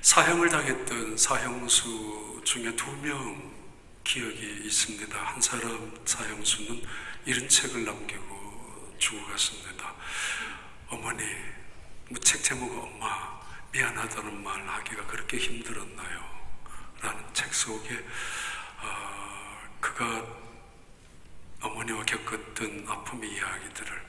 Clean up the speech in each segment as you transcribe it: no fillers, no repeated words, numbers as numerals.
사형을 당했던 사형수 중에 2명 기억이 있습니다. 한 사람 사형수는 이런 책을 남기고 죽어갔습니다. 어머니, 책 제목은 엄마 미안하다는 말 하기가 그렇게 힘들었나요? 라는 책 속에 그가 어머니와 겪었던 아픔의 이야기들을,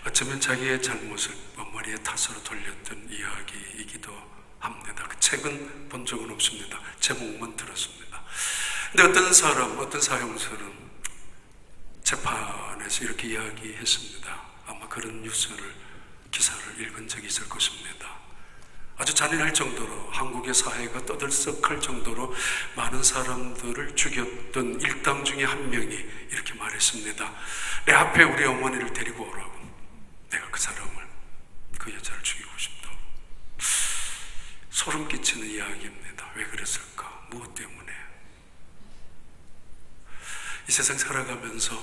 어쩌면 자기의 잘못을 어머니의 탓으로 돌렸던 이야기이기도 합니다. 그 책은 본 적은 없습니다. 제목만 들었습니다. 근데 어떤 사형수는 재판에서 이렇게 이야기했습니다. 아마 그런 기사를 읽은 적이 있을 것입니다. 아주 잔인할 정도로, 한국의 사회가 떠들썩할 정도로 많은 사람들을 죽였던 일당 중에 한 명이 이렇게 말했습니다. 내 앞에 우리 어머니를 데리고 오라고. 내가 그 여자를 죽이고 싶다. 소름 끼치는 이야기입니다. 왜 그랬을까? 무엇 때문에? 이 세상 살아가면서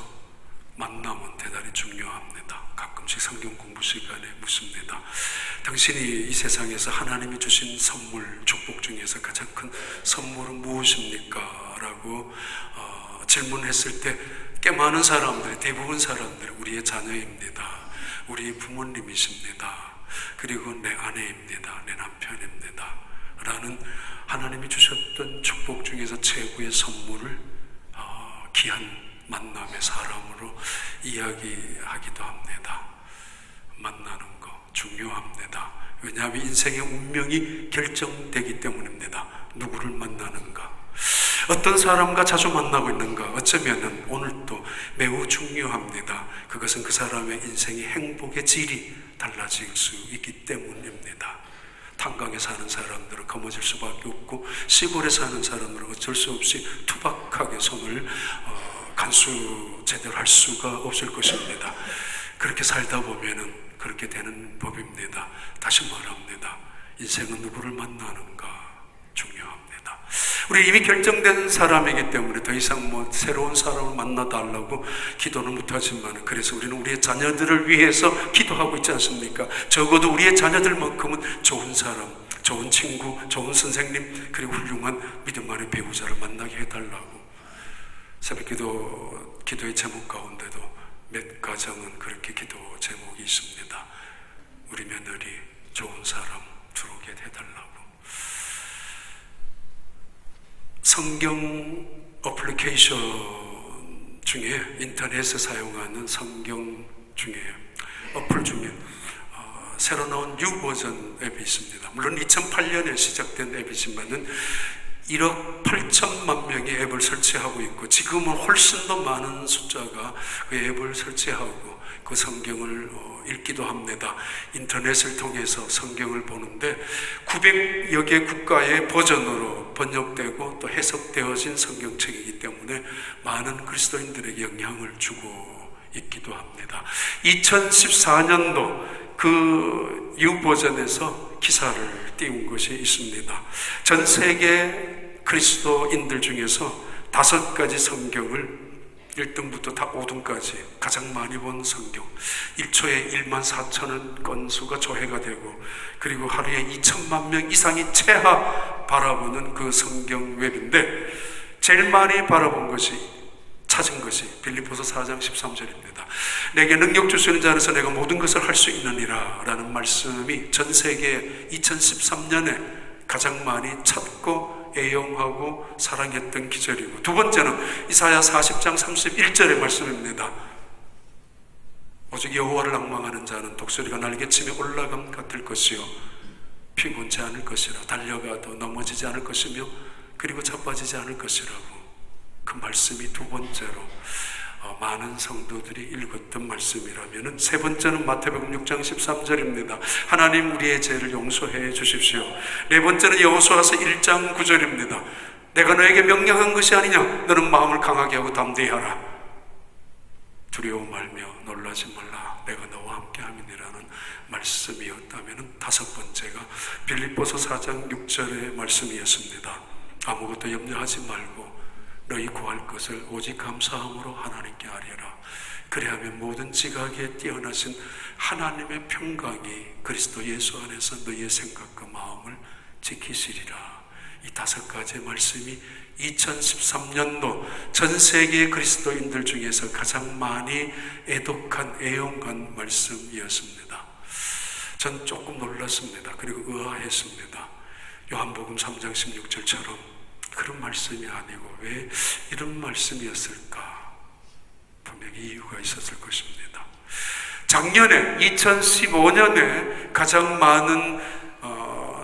만남은 대단히 중요합니다. 가끔씩 성경 공부 시간에 묻습니다. 당신이 이 세상에서 하나님이 주신 선물, 축복 중에서 가장 큰 선물은 무엇입니까? 라고 질문했을 때 꽤 많은 사람들이, 대부분 사람들이 우리의 자녀입니다. 우리 부모님이십니다. 그리고 내 아내입니다. 내 남편입니다. 라는 하나님이 주셨던 축복 중에서 최고의 선물을 귀한 만남의 사람으로 이야기하기도 합니다. 만나는 거 중요합니다. 왜냐하면 인생의 운명이 결정되기 때문입니다. 누구를 만나는가, 어떤 사람과 자주 만나고 있는가, 어쩌면 오늘도 매우 중요합니다. 그것은 그 사람의 인생의 행복의 질이 달라질 수 있기 때문입니다. 탄광에 사는 사람들은 거머쥘 수밖에 없고, 시골에 사는 사람들은 어쩔 수 없이 투박하게 손을 간수 제대로 할 수가 없을 것입니다. 그렇게 살다 보면은 그렇게 되는 법입니다. 다시 말합니다. 인생은 누구를 만나는가 중요합니다. 우리 이미 결정된 사람이기 때문에 더 이상 새로운 사람을 만나달라고 기도는 못하지만, 그래서 우리는 우리의 자녀들을 위해서 기도하고 있지 않습니까? 적어도 우리의 자녀들만큼은 좋은 사람, 좋은 친구, 좋은 선생님, 그리고 훌륭한 믿음 안의 배우자를 만나게 해달라고. 새벽 기도의 제목 가운데도 몇 가정은 그렇게 기도 제목이 있습니다. 우리 며느리 좋은 사람 들어오게 해달라고. 성경 어플리케이션 중에, 인터넷에 사용하는 성경 중에, 어플 중에 새로 나온 뉴 버전 앱이 있습니다. 물론 2008년에 시작된 앱이지만은 1억 8천만 명이 앱을 설치하고 있고, 지금은 훨씬 더 많은 숫자가 그 앱을 설치하고 그 성경을 읽기도 합니다. 인터넷을 통해서 성경을 보는데 900여 개 국가의 버전으로 번역되고 또 해석되어진 성경책이기 때문에 많은 그리스도인들에게 영향을 주고 있기도 합니다. 2014년도 그 U 버전에서 기사를 띄운 것이 있습니다. 전 세계 그리스도인들 중에서 5가지 성경을 1등부터 다 5등까지 가장 많이 본 성경, 1초에 1만 4천원 건수가 조회가 되고, 그리고 하루에 2천만 명 이상이 채하 바라보는 그 성경 웹인데, 제일 많이 찾은 것이 빌립보서 4장 13절입니다. 내게 능력 주시는 자 안에서 내가 모든 것을 할 수 있느니라 라는 말씀이 전 세계 2013년에 가장 많이 찾고 애용하고 사랑했던 기절이고, 두 번째는 이사야 40장 31절의 말씀입니다. 오직 여호와를 앙망하는 자는 독수리가 날개치며 올라감 같을 것이요 피곤치 않을 것이라. 달려가도 넘어지지 않을 것이며 그리고 자빠지지 않을 것이라고. 그 말씀이 두 번째로 많은 성도들이 읽었던 말씀이라면, 세 번째는 마태복음 6장 13절입니다. 하나님 우리의 죄를 용서해 주십시오. 네 번째는 여호수아서 1장 9절입니다. 내가 너에게 명령한 것이 아니냐, 너는 마음을 강하게 하고 담대히 하라. 두려워 말며 놀라지 말라, 내가 너와 함께 함이니라는 말씀이었다면, 다섯 번째가 빌립보서 4장 6절의 말씀이었습니다. 아무것도 염려하지 말고 너희 구할 것을 오직 감사함으로 하나님께 아뢰라. 그리하면 모든 지각에 뛰어나신 하나님의 평강이 그리스도 예수 안에서 너희의 생각과 마음을 지키시리라. 이 5가지의 말씀이 2013년도 전 세계 그리스도인들 중에서 가장 많이 애용한 말씀이었습니다. 전 조금 놀랐습니다. 그리고 의아했습니다. 요한복음 3장 16절처럼 그런 말씀이 아니고 왜 이런 말씀이었을까? 분명히 이유가 있었을 것입니다. 작년에 2015년에 가장 많은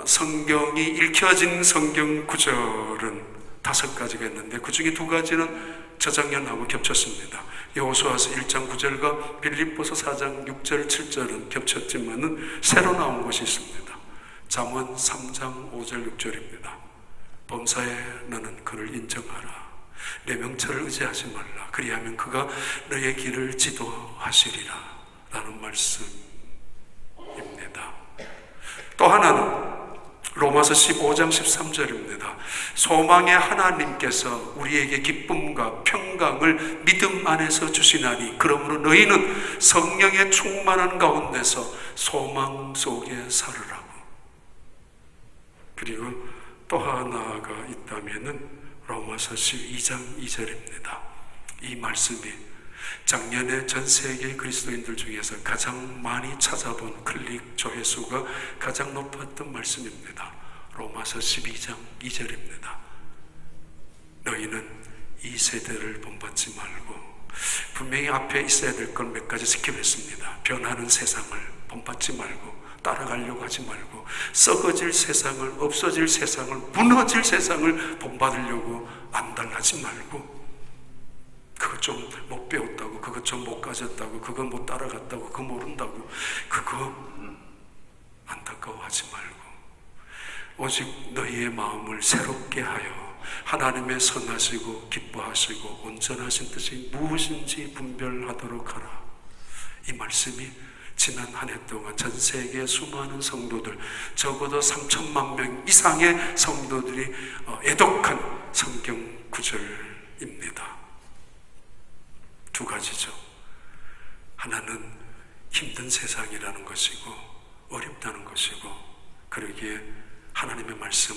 성경이 읽혀진 성경 구절은 5가지가 있는데 그 중에 2가지는 저작년하고 겹쳤습니다. 여호수아서 1장 9절과 빌립보서 4장 6절 7절은 겹쳤지만은 새로 나온 것이 있습니다. 잠언 3장 5절 6절입니다. 범사에 너는 그를 인정하라. 내 명철을 의지하지 말라. 그리하면 그가 너의 길을 지도하시리라 라는 말씀입니다. 또 하나는 로마서 15장 13절입니다. 소망의 하나님께서 우리에게 기쁨과 평강을 믿음 안에서 주시나니 그러므로 너희는 성령의 충만한 가운데서 소망 속에 살으라고. 그리고 또 하나가 있다면은 로마서 12장 2절입니다. 이 말씀이 작년에 전 세계 그리스도인들 중에서 가장 많이 찾아본 클릭 조회수가 가장 높았던 말씀입니다. 로마서 12장 2절입니다. 너희는 이 세대를 본받지 말고, 분명히 앞에 있어야 될 걸 몇 가지 스킵했습니다. 변하는 세상을 본받지 말고, 따라가려고 하지 말고, 썩어질 세상을, 없어질 세상을, 무너질 세상을 본받으려고 안달하지 말고, 그거 좀 못 배웠다고, 그거 좀 못 가졌다고, 그거 못 따라갔다고, 그거 모른다고, 그거 안타까워하지 말고 오직 너희의 마음을 새롭게 하여 하나님의 선하시고 기뻐하시고 온전하신 뜻이 무엇인지 분별하도록 하라. 이 말씀이 지난 한 해 동안 전 세계 수많은 성도들, 적어도 3천만 명 이상의 성도들이 애독한 성경 구절입니다. 2가지죠. 하나는 힘든 세상이라는 것이고 어렵다는 것이고, 그러기에 하나님의 말씀,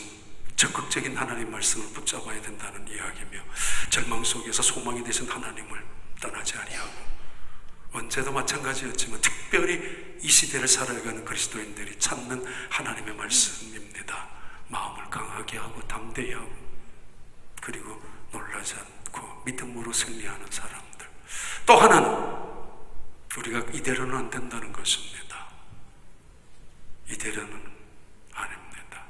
적극적인 하나님의 말씀을 붙잡아야 된다는 이야기며, 절망 속에서 소망이 되신 하나님을 떠나지 아니하고, 언제도 마찬가지였지만 특별히 이 시대를 살아가는 그리스도인들이 찾는 하나님의 말씀입니다. 마음을 강하게 하고 담대히 하고, 그리고 놀라지 않고 믿음으로 승리하는 사람들. 또 하나는 우리가 이대로는 안 된다는 것입니다. 이대로는 아닙니다.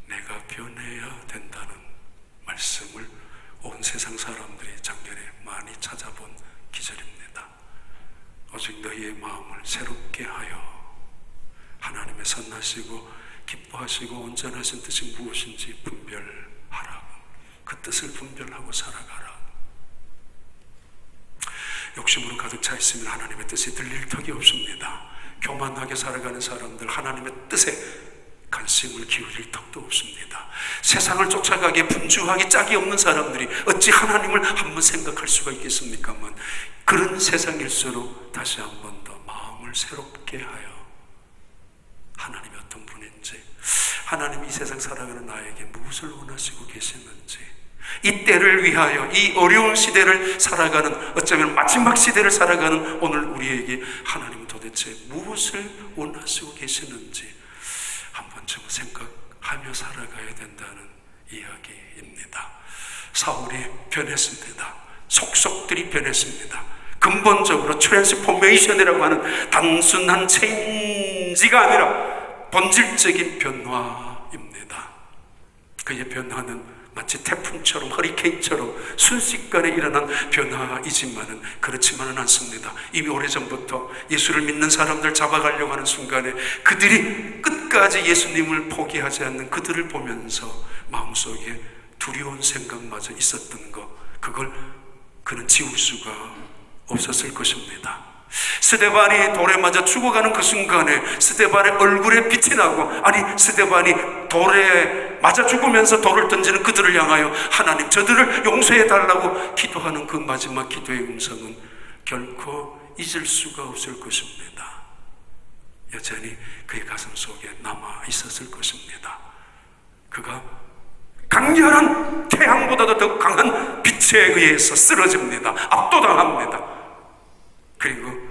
내가 변해야 된다는 말씀을 온 세상 사람들이 작년에 많이 찾아본 기절입니다. 오직 너희의 마음을 새롭게 하여 하나님의 선하시고 기뻐하시고 온전하신 뜻이 무엇인지 분별하라. 그 뜻을 분별하고 살아가라. 욕심으로 가득 차 있으면 하나님의 뜻이 들릴 턱이 없습니다. 교만하게 살아가는 사람들, 하나님의 뜻에 관심을 기울일 턱도 없습니다. 세상을 쫓아가기에 분주하게 짝이 없는 사람들이 어찌 하나님을 한번 생각할 수가 있겠습니까만, 그런 세상일수록 다시 한 번 더 마음을 새롭게 하여 하나님이 어떤 분인지, 하나님이 이 세상 살아가는 나에게 무엇을 원하시고 계시는지, 이 때를 위하여, 이 어려운 시대를 살아가는, 어쩌면 마지막 시대를 살아가는 오늘 우리에게 하나님은 도대체 무엇을 원하시고 계시는지 한 번쯤 생각하며 살아가야 된다는 이야기입니다. 사울이 변했습니다. 속속들이 변했습니다. 근본적으로 트랜스포메이션이라고 하는 단순한 체인지가 아니라 본질적인 변화입니다. 그의 변화는 마치 태풍처럼, 허리케인처럼 순식간에 일어난 변화이지만은 그렇지만은 않습니다. 이미 오래전부터 예수를 믿는 사람들 잡아가려고 하는 순간에 그들이 끝까지 예수님을 포기하지 않는 그들을 보면서 마음속에 두려운 생각마저 있었던 것, 그걸 그는 지울 수가 없었을 것입니다. 스데반이 돌에 맞아 죽어가는 그 순간에 스데반의 얼굴에 빛이 나고, 아니 스데반이 돌에 맞아 죽으면서 돌을 던지는 그들을 향하여 하나님 저들을 용서해 달라고 기도하는 그 마지막 기도의 음성은 결코 잊을 수가 없을 것입니다. 여전히 그의 가슴 속에 남아 있었을 것입니다. 그가 강렬한 태양보다도 더 강한 빛에 의해서 쓰러집니다. 압도당합니다. 그리고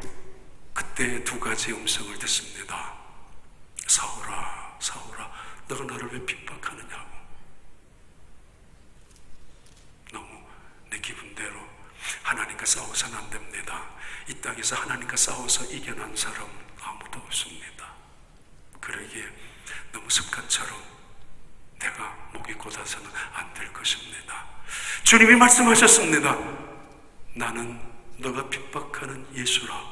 그때 두 가지 음성을 듣습니다. 사울아, 사울아, 너가 나를 왜 핍박하느냐고. 너무 내 기분대로 하나님과 싸워서는 안 됩니다. 이 땅에서 하나님과 싸워서 이겨난 사람 아무도 없습니다. 그러기에 너무 습관처럼 내가 목이 곧아서는 안 될 것입니다. 주님이 말씀하셨습니다. 나는 너가 핍박하는 예수라고.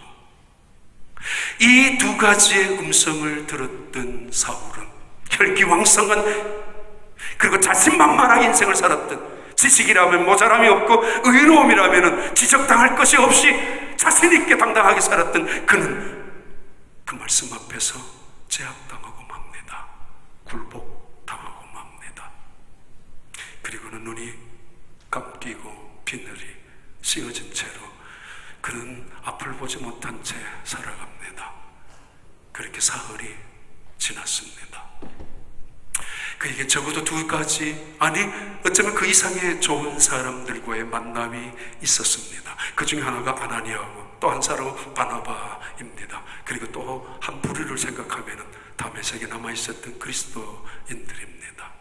이 두 가지의 음성을 들었던 사울은 혈기왕성한, 그리고 자신만만하게 인생을 살았던, 지식이라면 모자람이 없고 의로움이라면 지적당할 것이 없이 자신있게 당당하게 살았던 그는 그 말씀 앞에서 제압당하고 맙니다. 굴복당하고 맙니다. 그리고는 눈이 감기고 비늘이 씌어진 채로 그는 앞을 보지 못한 채 살아갑니다. 그렇게 사흘이 지났습니다. 그에게 적어도 두 가지, 아니 어쩌면 그 이상의 좋은 사람들과의 만남이 있었습니다. 그 중에 하나가 아나니아고 또 한 사람은 바나바입니다. 그리고 또 한 부류를 생각하면 다메섹에 남아있었던 그리스도인들입니다.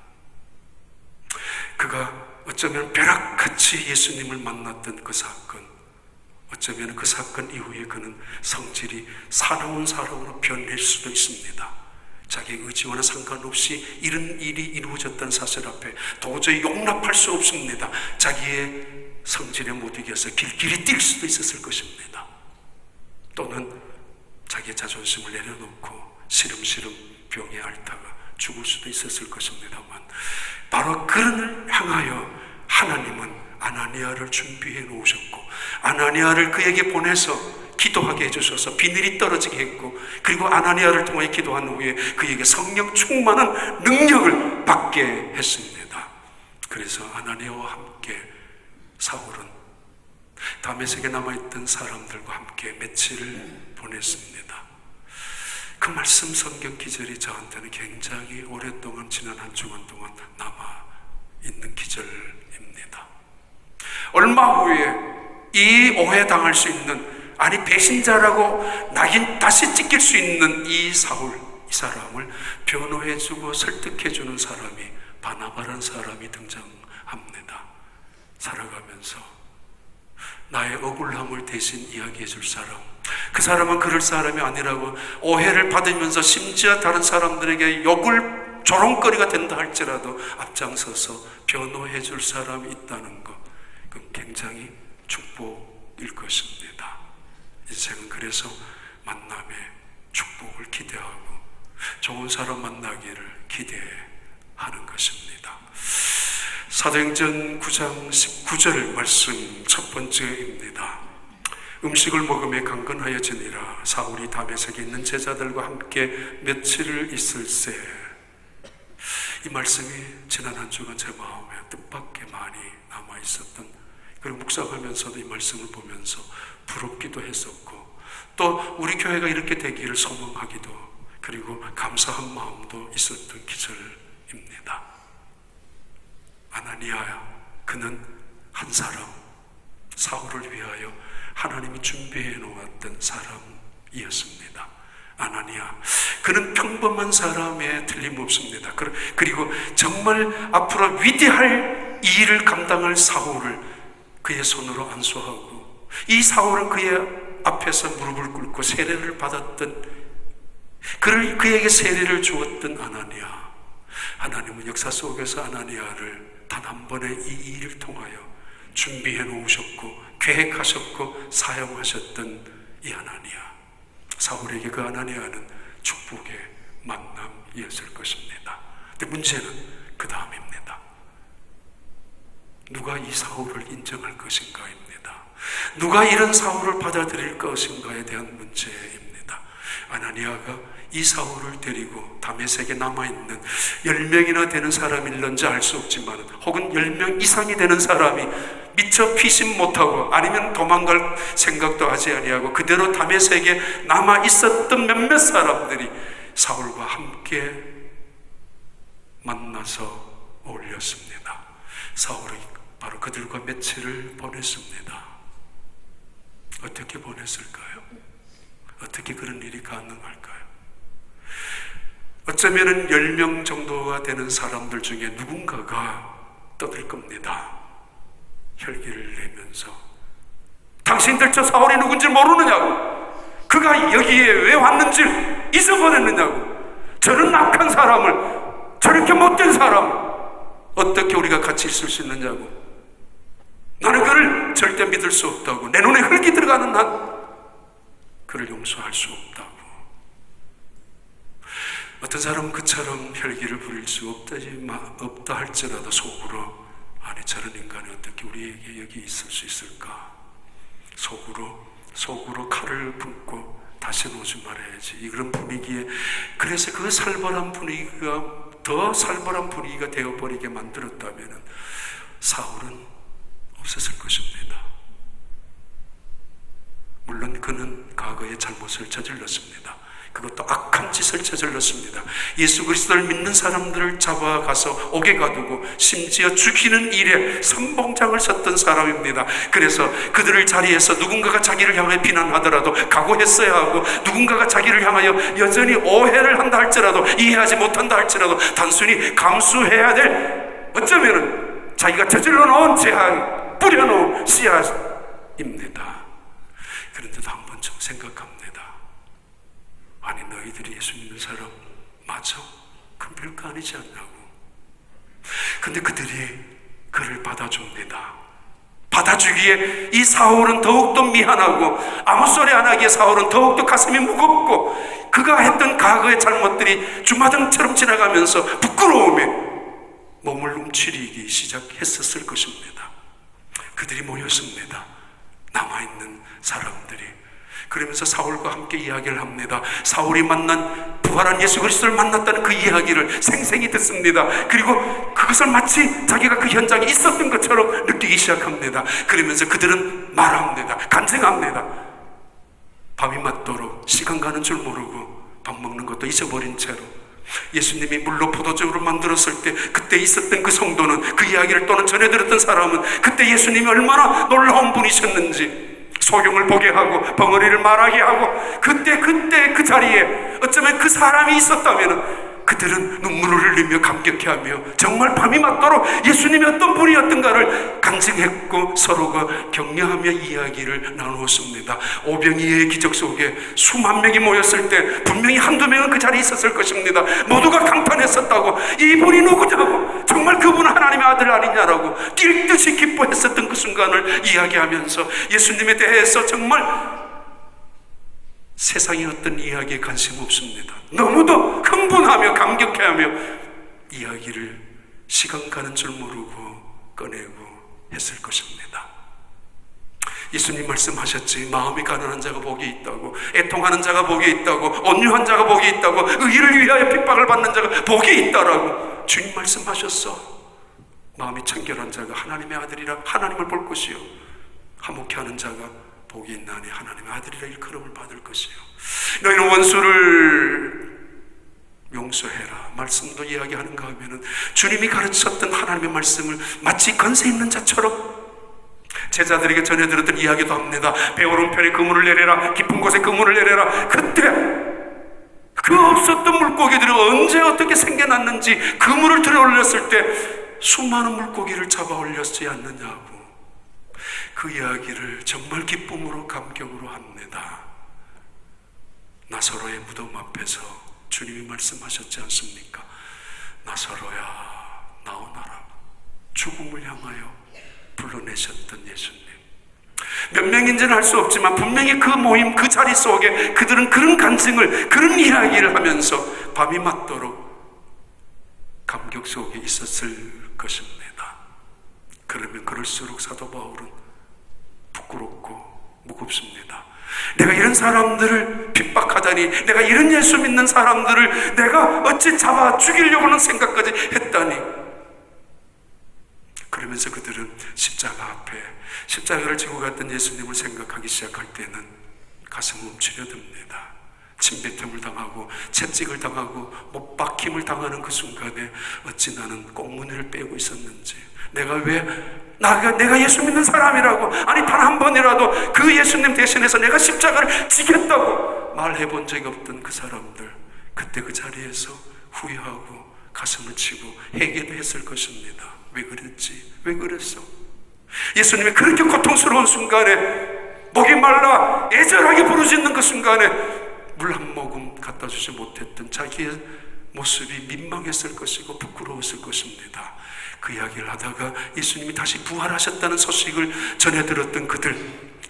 그가 어쩌면 벼락같이 예수님을 만났던 그 사건, 어쩌면 그 사건 이후에 그는 성질이 사나운 사람으로 변할 수도 있습니다. 자기의 의지와는 상관없이 이런 일이 이루어졌다는 사실 앞에 도저히 용납할 수 없습니다. 자기의 성질에 못 이겨서 길길이 뛸 수도 있었을 것입니다. 또는 자기의 자존심을 내려놓고 시름시름 병에 앓다가 죽을 수도 있었을 것입니다만, 바로 그를 향하여 하나님은 아나니아를 준비해 놓으셨고, 아나니아를 그에게 보내서 기도하게 해주셔서 비늘이 떨어지게 했고, 그리고 아나니아를 통해 기도한 후에 그에게 성령 충만한 능력을 받게 했습니다. 그래서 아나니아와 함께 사울은 다메섹에 남아있던 사람들과 함께 며칠을 보냈습니다. 그 말씀 성경 기절이 저한테는 굉장히 오랫동안 지난 한 주간 동안 남아있는 기절입니다. 얼마 후에 이 오해당할 수 있는, 아니 배신자라고 낙인 다시 찍힐 수 있는 이 사울, 이 사람을 변호해주고 설득해주는 사람이 바나바라는 사람이 등장합니다. 살아가면서 나의 억울함을 대신 이야기해줄 사람, 그 사람은 그럴 사람이 아니라고 오해를 받으면서 심지어 다른 사람들에게 욕을 조롱거리가 된다 할지라도 앞장서서 변호해줄 사람이 있다는 것, 그건 굉장히 축복일 것입니다. 인생은 그래서 만남의 축복을 기대하고 좋은 사람 만나기를 기대하는 것입니다. 사도행전 9장 19절 말씀 첫 번째입니다. 음식을 먹음에 강건하여지니라. 사울이 다메섹에 있는 제자들과 함께 며칠을 있을새. 이 말씀이 지난 한 주간 제 마음에 뜻밖의 많이 남아있었던, 그리고 묵상하면서도 이 말씀을 보면서 부럽기도 했었고, 또 우리 교회가 이렇게 되기를 소망하기도, 그리고 감사한 마음도 있었던 기절입니다. 아나니아, 그는 한 사람, 사울을 위하여 하나님이 준비해 놓았던 사람이었습니다. 아나니아, 그는 평범한 사람에 틀림없습니다. 그리고 정말 앞으로 위대할 이 일을 감당할 사울을 그의 손으로 안수하고, 이 사울은 그의 앞에서 무릎을 꿇고 세례를 받았던, 그에게 세례를 주었던 아나니아. 하나님은 역사 속에서 아나니아를 단 한 번의 이 일을 통하여 준비해 놓으셨고 계획하셨고 사용하셨던 이 아나니아, 사울에게 그 아나니아는 축복의 만남이었을 것입니다. 근데 문제는 그 다음입니다. 누가 이 사울을 인정할 것인가입니다. 누가 이런 사울을 받아들일 것인가에 대한 문제입니다. 아나니아가 이 사울을 데리고 다메섹에 남아있는 10명이나 되는 사람일런지 알 수 없지만, 혹은 10명 이상이 되는 사람이 미처 피신 못하고 아니면 도망갈 생각도 하지 아니하고 그대로 다메섹에 남아있었던 몇몇 사람들이 사울과 함께 만나서 어울렸습니다. 사울이 바로 그들과 며칠을 보냈습니다. 어떻게 보냈을까요? 어떻게 그런 일이 가능할까요? 어쩌면 10명 정도가 되는 사람들 중에 누군가가 떠들 겁니다. 혈기를 내면서 당신들 저 사울이 누군지 모르느냐고, 그가 여기에 왜 왔는지 잊어버렸느냐고, 저런 악한 사람을, 저렇게 못된 사람을 어떻게 우리가 같이 있을 수 있느냐고, 나는 그를 절대 믿을 수 없다고, 내 눈에 흙이 들어가는 한 그를 용서할 수 없다고. 어떤 사람은 그처럼 혈기를 부릴 수 없다 할지라도 속으로, 아니 저런 인간이 어떻게 우리에게 여기 있을 수 있을까, 속으로 칼을 품고 다시는 오지 말아야지, 이런 분위기에, 그래서 그 살벌한 분위기가 더 살벌한 분위기가 되어버리게 만들었다면 사울은 없었을 것입니다. 물론 그는 과거에 잘못을 저질렀습니다. 그것도 악한 짓을 저질렀습니다. 예수 그리스도를 믿는 사람들을 잡아가서 옥에 가두고 심지어 죽이는 일에 선봉장을 섰던 사람입니다. 그래서 그들을 자리에서 누군가가 자기를 향해 비난하더라도 각오했어야 하고, 누군가가 자기를 향하여 여전히 오해를 한다 할지라도, 이해하지 못한다 할지라도 단순히 감수해야 될, 어쩌면 자기가 저질러 놓은 재앙, 뿌려놓은 씨앗입니다. 그런데도 한 번쯤 생각합니다. 아니 너희들이 예수 믿는 사람 맞아? 그럼 별거 아니지 않냐고. 근데 그들이 그를 받아줍니다. 받아주기에 이 사울은 더욱더 미안하고, 아무 소리 안 하기에 사울은 더욱더 가슴이 무겁고, 그가 했던 과거의 잘못들이 주마등처럼 지나가면서 부끄러움에 몸을 움츠리기 시작했었을 것입니다. 그들이 모였습니다. 남아있는 사람들이. 그러면서 사울과 함께 이야기를 합니다. 사울이 만난, 부활한 예수 그리스도를 만났다는 그 이야기를 생생히 듣습니다. 그리고 그것을 마치 자기가 그 현장에 있었던 것처럼 느끼기 시작합니다. 그러면서 그들은 말합니다. 간증합니다. 밤이 맞도록 시간 가는 줄 모르고 밥 먹는 것도 잊어버린 채로 예수님이 물로 포도주를 만들었을 때 그때 있었던 그 성도는, 그 이야기를 또는 전해 들었던 사람은 그때 예수님이 얼마나 놀라운 분이셨는지 소경을 보게 하고 벙어리를 말하게 하고, 그때 그 자리에 어쩌면 그 사람이 있었다면 그들은 눈물을 흘리며 감격해하며 정말 밤이 맞도록 예수님이 어떤 분이었던가를 간증했고 서로가 격려하며 이야기를 나누었습니다. 오병이의 기적 속에 수만 명이 모였을 때 분명히 한두 명은 그 자리에 있었을 것입니다. 모두가 감탄했었다고, 이분이 누구냐고, 정말 그분은 하나님의 아들 아니냐라고 뛸 듯이 기뻐했었던 그 순간을 이야기하면서 예수님에 대해서 정말 세상의 어떤 이야기에 관심 없습니다. 너무도 흥분하며 감격해하며 이야기를 시간 가는 줄 모르고 꺼내고 했을 것입니다. 예수님 말씀하셨지, 마음이 가난한 자가 복이 있다고, 애통하는 자가 복이 있다고, 온유한 자가 복이 있다고, 의를 위하여 핍박을 받는 자가 복이 있다라고 주님 말씀하셨어. 마음이 청결한 자가 하나님의 아들이라 하나님을 볼 것이요, 화목해하는 자가 복이 있나니 하나님의 아들이라 일컬음을 받을 것이요, 너희는 원수를 용서해라 말씀도 이야기하는가 하면은 주님이 가르쳤던 하나님의 말씀을 마치 권세 있는 자처럼 제자들에게 전해들었던 이야기도 합니다. 배 오른편에 그물을 내려라, 깊은 곳에 그물을 내려라. 그때 그 없었던 물고기들이 언제 어떻게 생겨났는지 그물을 들어 올렸을 때 수많은 물고기를 잡아 올렸지 않느냐고 그 이야기를 정말 기쁨으로 감격으로 합니다. 나사로의 무덤 앞에서 주님이 말씀하셨지 않습니까? 나사로야 나오너라. 죽음을 향하여 불러내셨던 예수님. 몇 명인지는 알 수 없지만 분명히 그 모임, 그 자리 속에 그들은 그런 간증을, 그런 이야기를 하면서 밤이 맞도록 감격 속에 있었을 것입니다. 그러면 그럴수록 사도 바울은 부끄럽고 무겁습니다. 내가 이런 사람들을 핍박하다니, 내가 이런 예수 믿는 사람들을 내가 어찌 잡아 죽이려고는 생각까지 했다니. 그러면서 그들은 십자가 앞에 십자가를 지고 갔던 예수님을 생각하기 시작할 때는 가슴 움츠려듭니다. 침뱉음을 당하고 채찍을 당하고 못 박힘을 당하는 그 순간에 어찌 나는 꽁무니를 빼고 있었는지, 내가 예수 믿는 사람이라고, 아니 단 한 번이라도 그 예수님 대신해서 내가 십자가를 지겠다고 말해본 적이 없던 그 사람들, 그때 그 자리에서 후회하고 가슴을 치고 회개도 했을 것입니다. 왜 그랬지? 왜 그랬어? 예수님이 그렇게 고통스러운 순간에, 목이 말라 애절하게 부르짖는 그 순간에 물 한 모금 갖다 주지 못했던 자기의 모습이 민망했을 것이고 부끄러웠을 것입니다. 그 이야기를 하다가 예수님이 다시 부활하셨다는 소식을 전해 들었던 그들,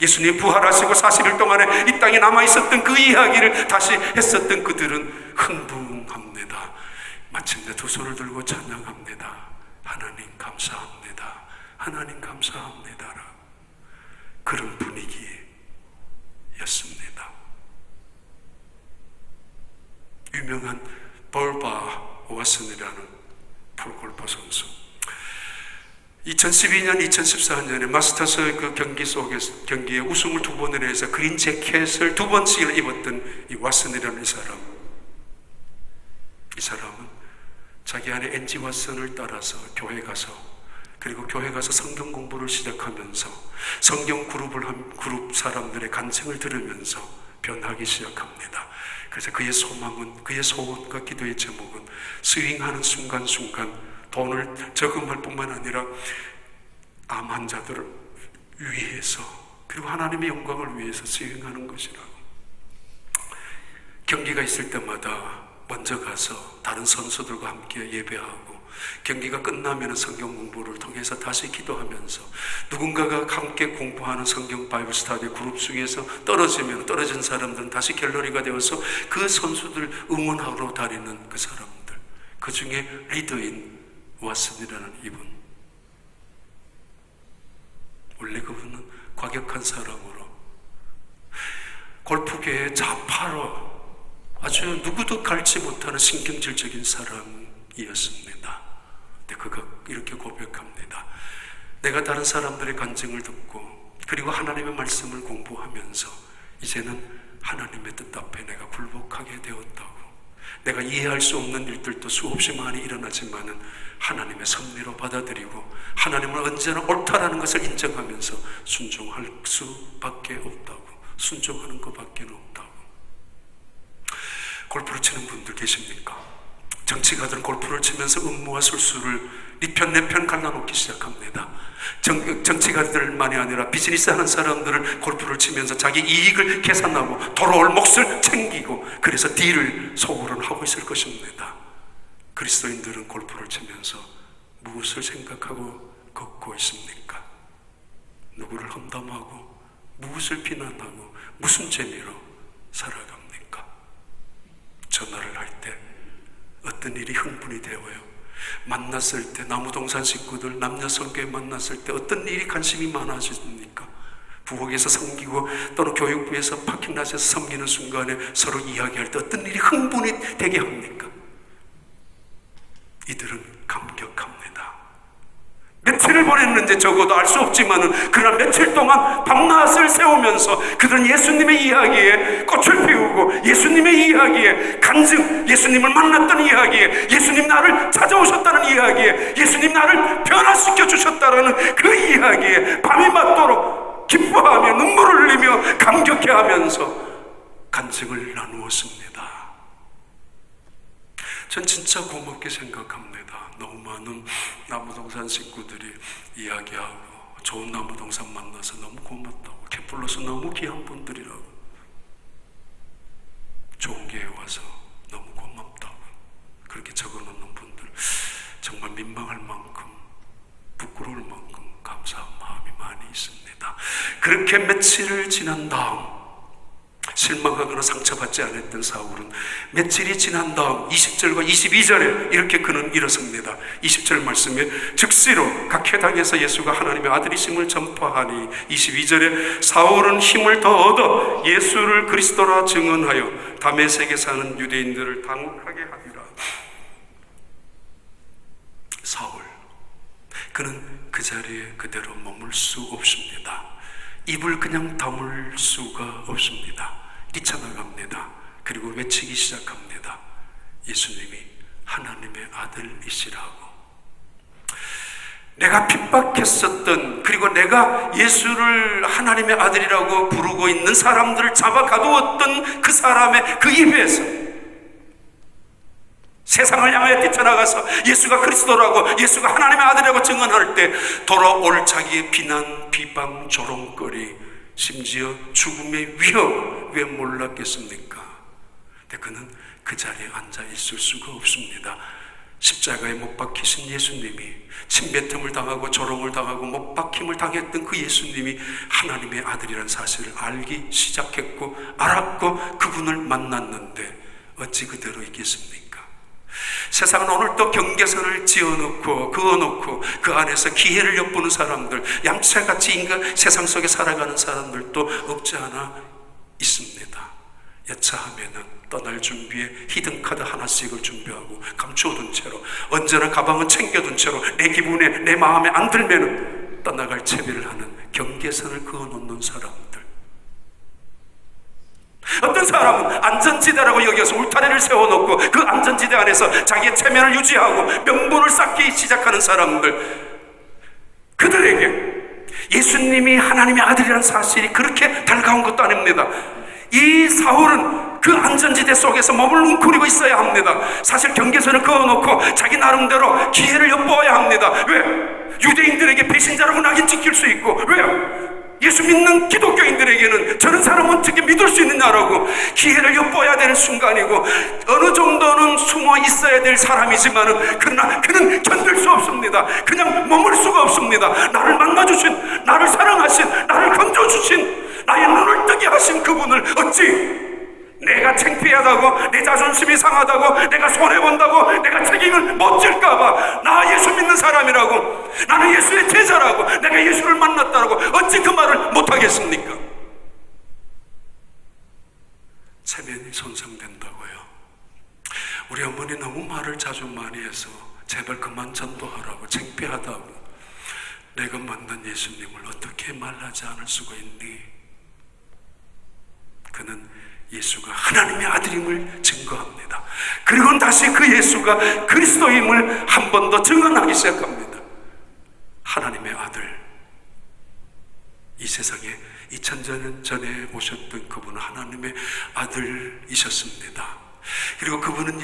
예수님이 부활하시고 40일 동안에 이 땅에 남아있었던 그 이야기를 다시 했었던 그들은 흥분합니다. 마침내 두 손을 들고 찬양합니다. 하나님 감사합니다. 하나님 감사합니다. 그런 분위기였습니다. 유명한 볼바 왓슨이라는 프로골퍼 선수, 2012년, 2014년에 마스터스 그 경기에 우승을 2번을 해서 그린 재킷을 2번씩을 입었던 이 왓슨이라는 이 사람은 자기 아내 앤지 왓슨을 따라서 교회 가서, 그리고 교회 가서 성경 공부를 시작하면서 성경 그룹 사람들의 간증을 들으면서 변하기 시작합니다. 그래서 그의 소망은, 그의 소원과 기도의 제목은 스윙하는 순간순간 돈을 저금할 뿐만 아니라 암 환자들을 위해서, 그리고 하나님의 영광을 위해서 스윙하는 것이라고. 경기가 있을 때마다 먼저 가서 다른 선수들과 함께 예배하고, 경기가 끝나면 성경 공부를 통해서 다시 기도하면서, 누군가가 함께 공부하는 성경 바이블 스터디 그룹 중에서 떨어진 사람들은 다시 갤러리가 되어서 그 선수들 응원하러 다니는 그 사람들, 그 중에 리더인 왓슨이라는 이분, 원래 그분은 과격한 사람으로 골프계의 좌파로 아주 누구도 갈지 못하는 신경질적인 사람이었습니다. 근데 그가 이렇게 고백합니다. 내가 다른 사람들의 간증을 듣고, 그리고 하나님의 말씀을 공부하면서 이제는 하나님의 뜻 앞에 내가 굴복하게 되었다고. 내가 이해할 수 없는 일들도 수없이 많이 일어나지만은 하나님의 섭리로 받아들이고 하나님은 언제나 옳다라는 것을 인정하면서 순종할 수밖에 없다고, 순종하는 것밖에 없다고. 골프를 치는 분들 계십니까? 정치가들은 골프를 치면서 음모와 술수를 네 편 내 편 갈라놓기 시작합니다. 정치가들만이 아니라 비즈니스 하는 사람들을 골프를 치면서 자기 이익을 계산하고 돌아올 몫을 챙기고, 그래서 딜을 속으로는 하고 있을 것입니다. 그리스도인들은 골프를 치면서 무엇을 생각하고 걷고 있습니까? 누구를 험담하고 무엇을 비난하고 무슨 재미로 살아갑니까? 전화를 할 때 어떤 일이 흥분이 되어요? 만났을 때 나무동산 식구들 남녀 성교회 만났을 때 어떤 일이 관심이 많아집니까? 부엌에서 섬기고 또는 교육부에서 파킹랏에서 섬기는 순간에 서로 이야기할 때 어떤 일이 흥분이 되게 합니까? 이들은 감격합니다. 며칠을 보냈는지 적어도 알 수 없지만은 그러나 며칠 동안 밤낮을 세우면서 그들은 예수님의 이야기에 꽃을 피우고, 예수님의 이야기에 간증, 예수님을 만났던 이야기에, 예수님 나를 찾아오셨다는 이야기에, 예수님 나를 변화시켜 주셨다는 그 이야기에 밤이 맞도록 기뻐하며 눈물을 흘리며 감격해하면서 간증을 나누었습니다. 전 진짜 고맙게 생각합니다. 너무 많은 나무동산 식구들이 이야기하고 좋은 나무동산 만나서 너무 고맙다고, 캐플러스 너무 귀한 분들이라고, 좋은 기회에 와서 너무 고맙다고 그렇게 적어놓는 분들, 정말 민망할 만큼 부끄러울 만큼 감사한 마음이 많이 있습니다. 그렇게 며칠을 지난 다음, 실망하거나 상처받지 않았던 사울은 며칠이 지난 다음 20절과 22절에 이렇게 그는 일어섭니다. 20절 말씀에 즉시로 각 회당에서 예수가 하나님의 아들이심을 전파하니, 22절에 사울은 힘을 더 얻어 예수를 그리스도라 증언하여 다메섹에 사는 유대인들을 당혹하게 하리라. 사울, 그는 그 자리에 그대로 머물 수 없습니다. 입을 그냥 다물 수가 없습니다. 뛰쳐나갑니다. 그리고 외치기 시작합니다. 예수님이 하나님의 아들이시라고. 내가 핍박했었던, 그리고 내가 예수를 하나님의 아들이라고 부르고 있는 사람들을 잡아 가두었던 그 사람의 그 입에서 세상을 향하여 뛰쳐나가서 예수가 그리스도라고, 예수가 하나님의 아들이라고 증언할 때 돌아올 자기의 비난, 비방, 조롱거리, 심지어 죽음의 위협, 왜 몰랐겠습니까? 근데 그는 그 자리에 앉아 있을 수가 없습니다. 십자가에 못 박히신 예수님이, 침뱉음을 당하고 조롱을 당하고 못 박힘을 당했던 그 예수님이 하나님의 아들이라는 사실을 알기 시작했고, 알았고, 그분을 만났는데 어찌 그대로 있겠습니까? 세상은 오늘도 경계선을 지어놓고 그어놓고 그 안에서 기회를 엿보는 사람들, 얌체같이 세상 속에 살아가는 사람들도 없지 않아 있습니다. 여차하면은 떠날 준비에 히든카드 하나씩을 준비하고 감추어둔 채로, 언제나 가방은 챙겨둔 채로 내 기분에, 내 마음에 안 들면은 떠나갈 채비를 하는 경계선을 그어놓는 사람들. 어떤 사람은 안전지대라고 여겨서 울타리를 세워놓고 그 안전지대 안에서 자기의 체면을 유지하고 명분을 쌓기 시작하는 사람들, 그들에게 예수님이 하나님의 아들이라는 사실이 그렇게 달가운 것도 아닙니다. 이 사울은 그 안전지대 속에서 몸을 웅크리고 있어야 합니다. 사실 경계선을 그어놓고 자기 나름대로 기회를 엿보아야 합니다. 왜? 유대인들에게 배신자라고 낙인 찍힐 수 있고, 왜? 예수 믿는 기독교인들에게는 저런 사람은 어떻게 믿을 수 있느냐라고 기회를 엿보아야 되는 순간이고, 어느 정도는 숨어 있어야 될 사람이지만은 그러나 그는 견딜 수 없습니다. 그냥 머물 수가 없습니다. 나를 만나주신, 나를 사랑하신, 나를 건져주신, 나의 눈을 뜨게 하신 그분을 어찌 내가 창피하다고, 내 자존심이 상하다고, 내가 손해본다고, 내가 책임을 못 질까봐, 나 예수 믿는 사람이라고, 나는 예수의 제자라고, 내가 예수를 만났다라고 어찌 그 말을 못하겠습니까? 체면이 손상된다고요. 우리 어머니 너무 말을 자주 많이 해서 제발 그만 전도하라고, 창피하다고. 내가 만난 예수님을 어떻게 말하지 않을 수가 있니? 그는 예수가 하나님의 아들임을 증거합니다. 그리고 다시 그 예수가 그리스도임을 한 번 더 증언하기 시작합니다. 하나님의 아들, 이 세상에 2000년 전에 오셨던 그분은 하나님의 아들이셨습니다. 그리고 그분은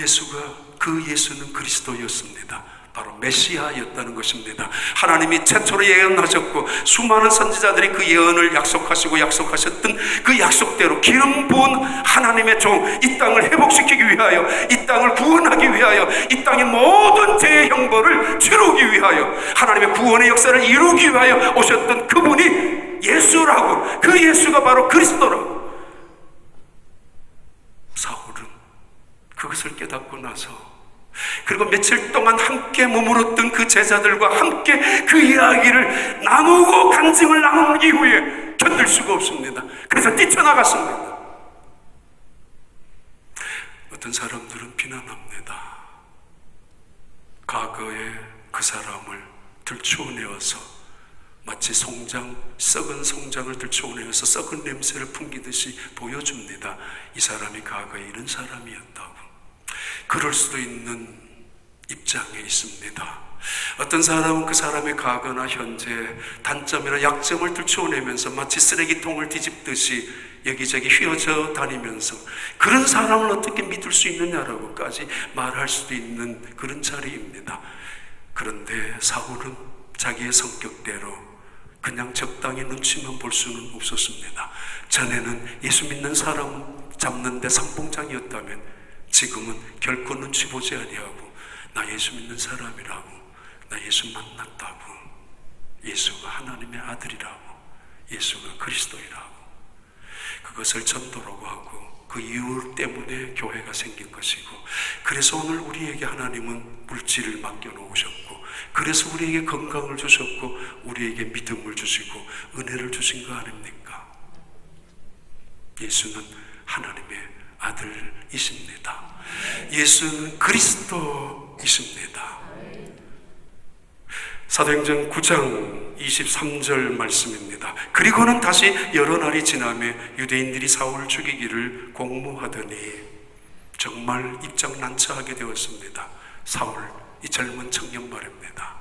그 예수는 그리스도였습니다. 바로 메시아였다는 것입니다. 하나님이 최초로 예언하셨고 수많은 선지자들이 그 예언을 약속하셨던 그 약속대로 기름 부은 하나님의 종, 이 땅을 회복시키기 위하여, 이 땅을 구원하기 위하여, 이 땅의 모든 죄의 형벌을 치르기 위하여, 하나님의 구원의 역사를 이루기 위하여 오셨던 그분이 예수라고, 그 예수가 바로 그리스도라고. 사울은 그것을 깨닫고 나서, 그리고 며칠 동안 함께 머물었던 그 제자들과 함께 그 이야기를 나누고 간증을 나눈 이후에 견딜 수가 없습니다. 그래서 뛰쳐나갔습니다. 어떤 사람들은 비난합니다. 과거에 그 사람을 들추어내어서 마치 썩은 송장을 들추어내어서 썩은 냄새를 풍기듯이 보여줍니다. 이 사람이 과거에 이런 사람이었다고. 그럴 수도 있는 입장에 있습니다. 어떤 사람은 그 사람의 과거나 현재 단점이나 약점을 들추어내면서 마치 쓰레기통을 뒤집듯이 여기저기 휘어져 다니면서 그런 사람을 어떻게 믿을 수 있느냐라고까지 말할 수도 있는 그런 자리입니다. 그런데 사울은 자기의 성격대로 그냥 적당히 눈치만 볼 수는 없었습니다. 전에는 예수 믿는 사람 잡는 데 선봉장이었다면 지금은 결코 눈치 보지 아니하고, 나 예수 믿는 사람이라고, 나 예수 만났다고, 예수가 하나님의 아들이라고, 예수가 그리스도이라고, 그것을 전도라고 하고, 그 이유 때문에 교회가 생긴 것이고, 그래서 오늘 우리에게 하나님은 물질을 맡겨놓으셨고, 그래서 우리에게 건강을 주셨고, 우리에게 믿음을 주시고 은혜를 주신 거 아닙니까? 예수는 하나님의 아들이십니다. 예수는 그리스도이십니다. 사도행전 9장 23절 말씀입니다. 그리고는 다시 여러 날이 지나며 유대인들이 사울을 죽이기를 공모하더니 정말 입장난처하게 되었습니다. 사울, 이 젊은 청년 말입니다.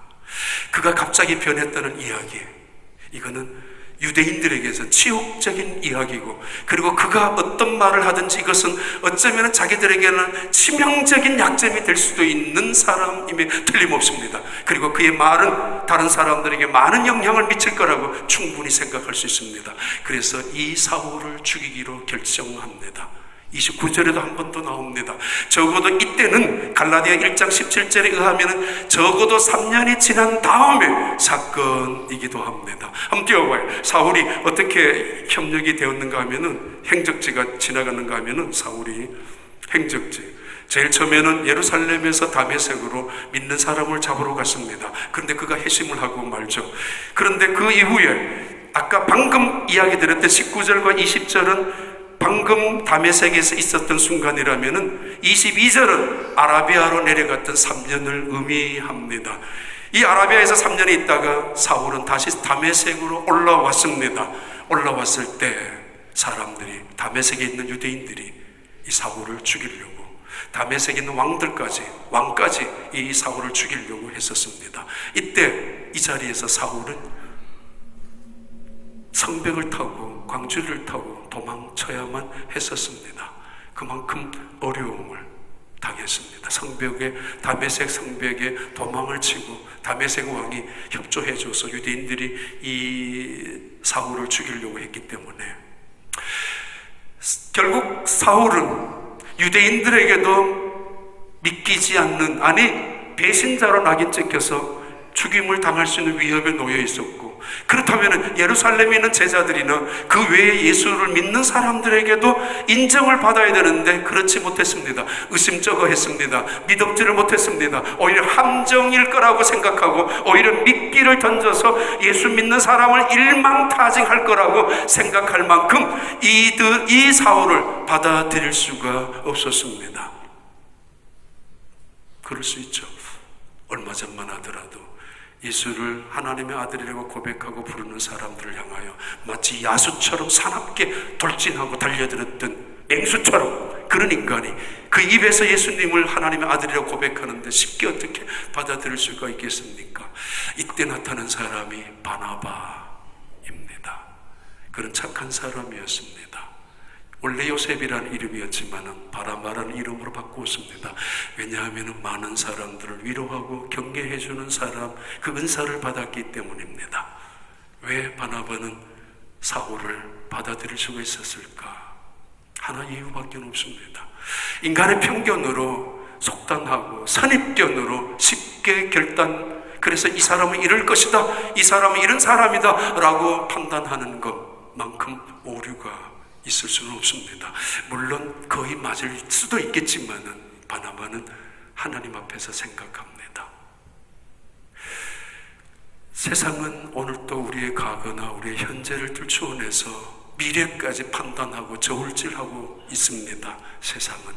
그가 갑자기 변했다는 이야기, 이거는 유대인들에게서 치욕적인 이야기고, 그리고 그가 어떤 말을 하든지 이것은 어쩌면 자기들에게는 치명적인 약점이 될 수도 있는 사람임에 틀림없습니다. 그리고 그의 말은 다른 사람들에게 많은 영향을 미칠 거라고 충분히 생각할 수 있습니다. 그래서 이 사울을 죽이기로 결정합니다. 29절에도 한 번 더 나옵니다. 적어도 이때는 갈라디아 1장 17절에 의하면 적어도 3년이 지난 다음에 사건이기도 합니다. 한번 띄워봐요. 사울이 어떻게 협력이 되었는가 하면은, 행적지가 지나가는가 하면은, 사울이 행적지, 제일 처음에는 예루살렘에서 다메섹으로 믿는 사람을 잡으러 갔습니다. 그런데 그가 회심을 하고 말죠. 그런데 그 이후에 아까 방금 이야기 드렸던 19절과 20절은 방금 다메섹에서 있었던 순간이라면은 22절은 아라비아로 내려갔던 3년을 의미합니다. 이 아라비아에서 3년이 있다가 사울은 다시 다메섹으로 올라왔습니다. 올라왔을 때 사람들이, 다메섹에 있는 유대인들이 이 사울을 죽이려고, 다메섹에 있는 왕까지 이 사울을 죽이려고 했었습니다. 이때 이 자리에서 사울은 성벽을 타고 광주리를 타고 도망쳐야만 했었습니다. 그만큼 어려움을 당했습니다. 다메섹 성벽에 도망을 치고 다메섹 왕이 협조해줘서 유대인들이 이 사울을 죽이려고 했기 때문에 결국 사울은 유대인들에게도 믿기지 않는, 아니 배신자로 낙인 찍혀서 죽임을 당할 수 있는 위협에 놓여 있었고, 그렇다면 예루살렘에 있는 제자들이나 그 외에 예수를 믿는 사람들에게도 인정을 받아야 되는데 그렇지 못했습니다. 의심쩍어 했습니다. 믿음지를 못했습니다. 오히려 함정일 거라고 생각하고 오히려 미끼를 던져서 예수 믿는 사람을 일망타진할 거라고 생각할 만큼 이 사울을 받아들일 수가 없었습니다. 그럴 수 있죠. 얼마 전만 하더라도 예수를 하나님의 아들이라고 고백하고 부르는 사람들을 향하여 마치 야수처럼 사납게 돌진하고 달려들었던 맹수처럼, 그런 인간이 그 입에서 예수님을 하나님의 아들이라고 고백하는데 쉽게 어떻게 받아들일 수가 있겠습니까? 이때 나타난 사람이 바나바입니다. 그런 착한 사람이었습니다. 원래 요셉이라는 이름이었지만 바나바라는 이름으로 바꾸었습니다. 왜냐하면 많은 사람들을 위로하고 격려해주는 사람, 그 은사를 받았기 때문입니다. 왜 바나바는 사울을 받아들일 수가 있었을까? 하나 이유밖에 없습니다. 인간의 편견으로, 속단하고 선입견으로 쉽게 그래서 이 사람은 이럴 것이다, 이 사람은 이런 사람이다 라고 판단하는 것만큼 오류가 있을 수는 없습니다. 물론 거의 맞을 수도 있겠지만은 바나바는 하나님 앞에서 생각합니다. 세상은 오늘도 우리의 과거나 우리의 현재를 들추어내서 미래까지 판단하고 저울질하고 있습니다. 세상은.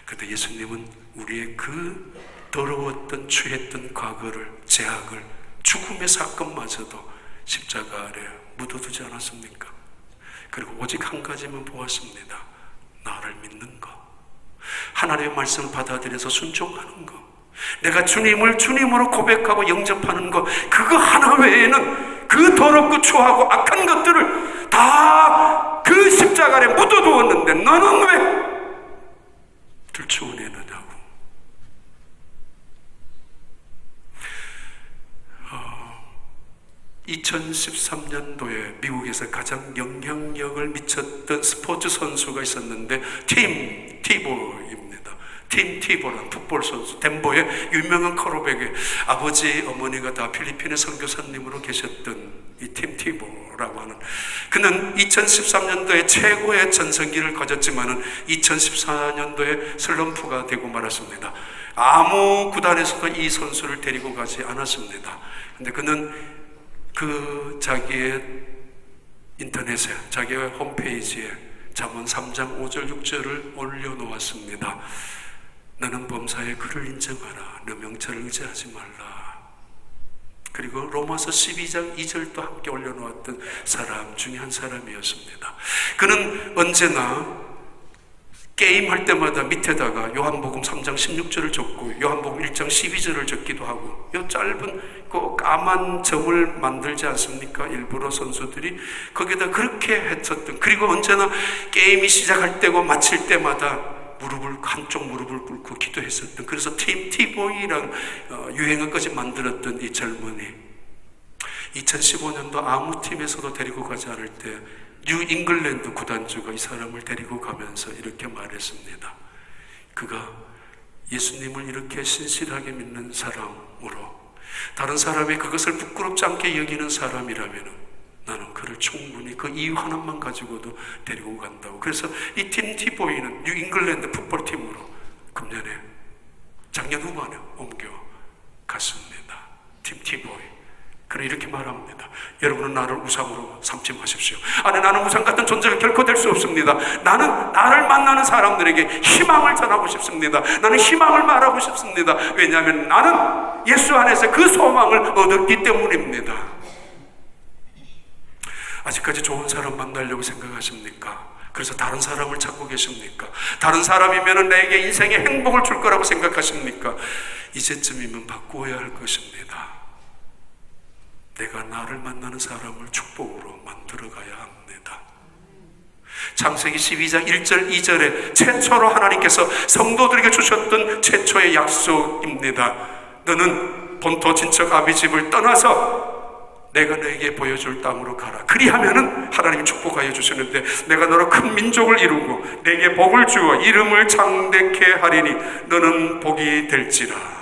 그런데 예수님은 우리의 그 더러웠던, 취했던 과거를, 죄악을, 죽음의 사건마저도 십자가 아래 묻어두지 않았습니까? 그리고 오직 한 가지만 보았습니다. 나를 믿는 것, 하나님의 말씀을 받아들여서 순종하는 것, 내가 주님을 주님으로 고백하고 영접하는 것, 그거 하나 외에는 그 더럽고 추하고 악한 것들을 다 그 십자가 아래 묻어두었는데 너는 왜 들추어내느냐고. 2013년도에 미국에서 가장 영향력을 미쳤던 스포츠 선수가 있었는데 팀 티보입니다. 팀 티보라는 풋볼 선수, 덴버의 유명한 쿼터백의 아버지, 어머니가 다 필리핀의 선교사님으로 계셨던 이 팀 티보라고 하는, 그는 2013년도에 최고의 전성기를 가졌지만은 2014년도에 슬럼프가 되고 말았습니다. 아무 구단에서도 이 선수를 데리고 가지 않았습니다. 근데 그는 자기의 인터넷에, 자기의 홈페이지에 잠언 3장 5절 6절을 올려놓았습니다. 너는 범사의 그를 인정하라. 너 명철을 의지하지 말라. 그리고 로마서 12장 2절도 함께 올려놓았던 사람 중에 한 사람이었습니다. 그는 언제나 게임할 때마다 밑에다가 요한복음 3장 16절을 적고 요한복음 1장 12절을 적기도 하고 요 짧은 그 까만 점을 만들지 않습니까? 일부러 선수들이 거기다 그렇게 했었던, 그리고 언제나 게임이 시작할 때고 마칠 때마다 한쪽 무릎을 꿇고 기도했었던, 그래서 팀 티보이랑 유행어까지 만들었던 이 젊은이, 2015년도 아무 팀에서도 데리고 가지 않을 때 뉴 잉글랜드 구단주가 이 사람을 데리고 가면서 이렇게 말했습니다. 그가 예수님을 이렇게 신실하게 믿는 사람으로 다른 사람이 그것을 부끄럽지 않게 여기는 사람이라면 나는 그를 충분히 그 이유 하나만 가지고도 데리고 간다고. 그래서 이 팀 티보이는 뉴 잉글랜드 풋볼팀으로 작년 후반에 옮겨갔습니다. 팀 티보이. 그래 이렇게 말합니다. 여러분은 나를 우상으로 삼지 마십시오. 아니, 나는 우상 같은 존재가 결코 될 수 없습니다. 나는 나를 만나는 사람들에게 희망을 전하고 싶습니다. 나는 희망을 말하고 싶습니다. 왜냐하면 나는 예수 안에서 그 소망을 얻었기 때문입니다. 아직까지 좋은 사람 만나려고 생각하십니까? 그래서 다른 사람을 찾고 계십니까? 다른 사람이면 내게 인생의 행복을 줄 거라고 생각하십니까? 이제쯤이면 바꾸어야 할 것입니다. 내가 나를 만나는 사람을 축복으로 만들어가야 합니다. 창세기 12장 1절 2절에 최초로 하나님께서 성도들에게 주셨던 최초의 약속입니다. 너는 본토 친척 아비 집을 떠나서 내가 너에게 보여줄 땅으로 가라. 그리하면은 하나님이 축복하여 주시는데, 내가 너로 큰 민족을 이루고 내게 복을 주어 이름을 창대케 하리니 너는 복이 될지라.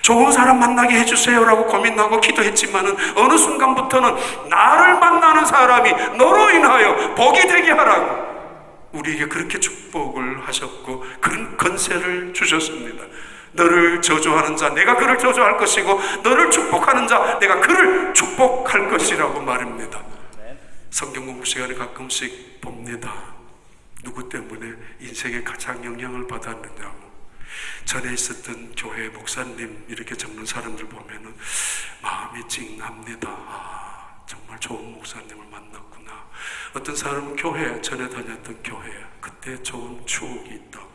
좋은 사람 만나게 해주세요라고 고민하고 기도했지만은 어느 순간부터는 나를 만나는 사람이 너로 인하여 복이 되게 하라고 우리에게 그렇게 축복을 하셨고 그런 권세를 주셨습니다. 너를 저주하는 자 내가 그를 저주할 것이고 너를 축복하는 자 내가 그를 축복할 것이라고 말입니다. 성경 공부 시간에 가끔씩 봅니다. 누구 때문에 인생에 가장 영향을 받았느냐고. 전에 있었던 교회 목사님 이렇게 적는 사람들 보면은 마음이 찡합니다. 정말 좋은 목사님을 만났구나. 어떤 사람은 전에 다녔던 교회 그때 좋은 추억이 있다고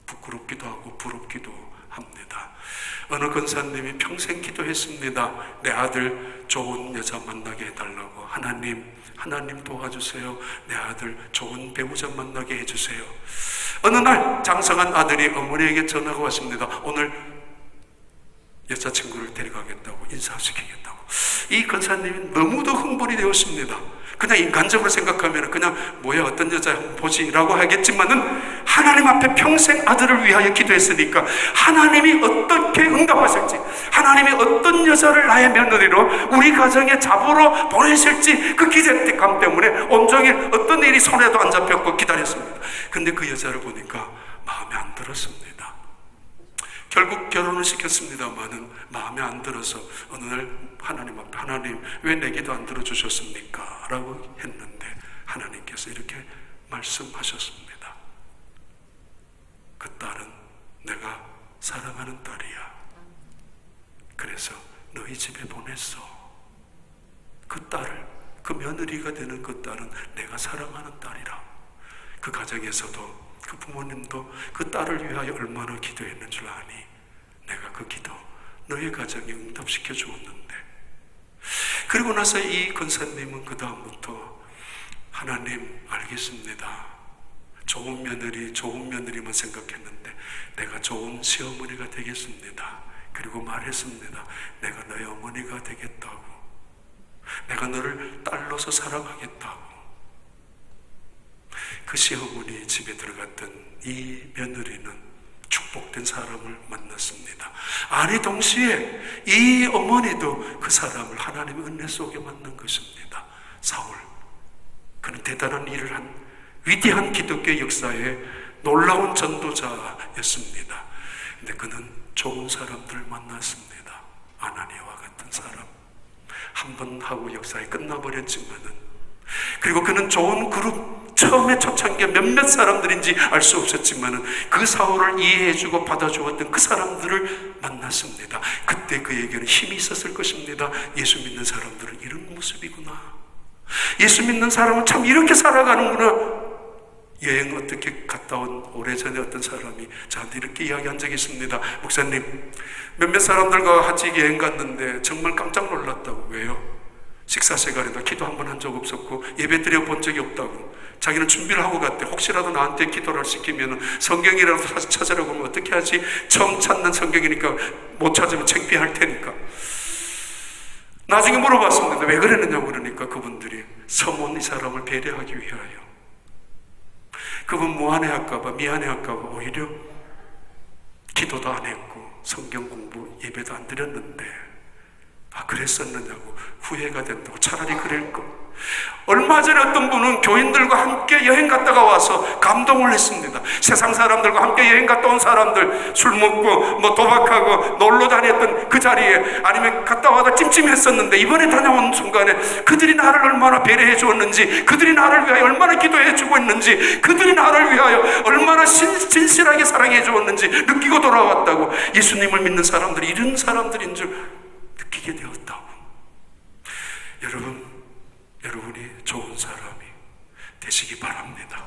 부끄럽기도 하고 부럽기도 합니다. 어느 권사님이 평생 기도했습니다. 내 아들 좋은 여자 만나게 해달라고. 하나님 도와주세요. 내 아들 좋은 배우자 만나게 해주세요. 어느 날 장성한 아들이 어머니에게 전화가 왔습니다. 오늘 여자친구를 데려가겠다고, 인사시키겠다고. 이 권사님이 너무도 흥분이 되었습니다. 그냥 인간적으로 생각하면 그냥 뭐야 어떤 여자 한번 보지 라고 하겠지만은 하나님 앞에 평생 아들을 위하여 기도했으니까 하나님이 어떻게 응답하실지, 하나님이 어떤 여자를 나의 며느리로 우리 가정에 잡으러 보내실지 그 기대감 때문에 온종일 어떤 일이 손에도 안 잡혔고 기다렸습니다. 근데 그 여자를 보니까 마음에 안 들었습니다. 결국 결혼을 시켰습니다마는 마음에 안 들어서 어느 날 하나님 앞에 하나님 왜 내 기도 안 들어주셨습니까? 라고 했는데 하나님께서 이렇게 말씀하셨습니다. 그 딸은 내가 사랑하는 딸이야. 그래서 너희 집에 보냈어. 그 딸을, 그 며느리가 되는 그 딸은 내가 사랑하는 딸이라. 그 가정에서도 그 부모님도 그 딸을 위하여 얼마나 기도했는 줄 아니? 내가 그 기도 너의 가정에 응답시켜 주었는데. 그리고 나서 이 권사님은 그 다음부터 하나님 알겠습니다. 좋은 며느리만 생각했는데 내가 좋은 시어머니가 되겠습니다. 그리고 말했습니다. 내가 너의 어머니가 되겠다고. 내가 너를 딸로서 사랑하겠다고. 그 시어머니 집에 들어갔던 이 며느리는 축복된 사람을 만났습니다. 아니 동시에 이 어머니도 그 사람을 하나님의 은혜 속에 만난 것입니다. 사울, 그는 대단한 일을 한 위대한 기독교 역사의 놀라운 전도자였습니다. 근데 그는 좋은 사람들을 만났습니다. 아나니아와 같은 사람. 한 번 하고 역사에 끝나버렸지만은, 그리고 그는 좋은 그룹, 처음에 초창기에 몇몇 사람들인지 알 수 없었지만은 그 사울을 이해해주고 받아주었던 그 사람들을 만났습니다. 그때 그에게는 힘이 있었을 것입니다. 예수 믿는 사람들은 이런 모습이구나. 예수 믿는 사람은 참 이렇게 살아가는구나. 여행 어떻게 갔다 온 오래전에 어떤 사람이 저한테 이렇게 이야기한 적이 있습니다. 목사님, 몇몇 사람들과 같이 여행 갔는데 정말 깜짝 놀랐다고. 왜요? 식사 시간에도 기도 한 번 한 적 없었고 예배 드려 본 적이 없다고. 자기는 준비를 하고 갔대. 혹시라도 나한테 기도를 시키면 성경이라도 다시 찾으라고 하면 어떻게 하지? 처음 찾는 성경이니까 못 찾으면 창피할 테니까. 나중에 물어봤습니다. 왜 그랬느냐고. 그러니까 그분들이 서문 이 사람을 배려하기 위하여. 그분 무안해할까봐, 미안해할까봐 오히려 기도도 안 했고 성경 공부 예배도 안 드렸는데 그랬었느냐고 후회가 된다고. 차라리 그럴 거. 얼마 전에 어떤 분은 교인들과 함께 여행 갔다가 와서 감동을 했습니다. 세상 사람들과 함께 여행 갔다 온 사람들, 술 먹고 도박하고 놀러 다녔던 그 자리에, 아니면 갔다 와서 찜찜했었는데 이번에 다녀온 순간에 그들이 나를 얼마나 배려해 주었는지, 그들이 나를 위하여 얼마나 기도해 주고 있는지, 그들이 나를 위하여 얼마나 진실하게 사랑해 주었는지 느끼고 돌아왔다고. 예수님을 믿는 사람들이 이런 사람들인 줄 느끼게 되었다고. 여러분이 좋은 사람이 되시기 바랍니다.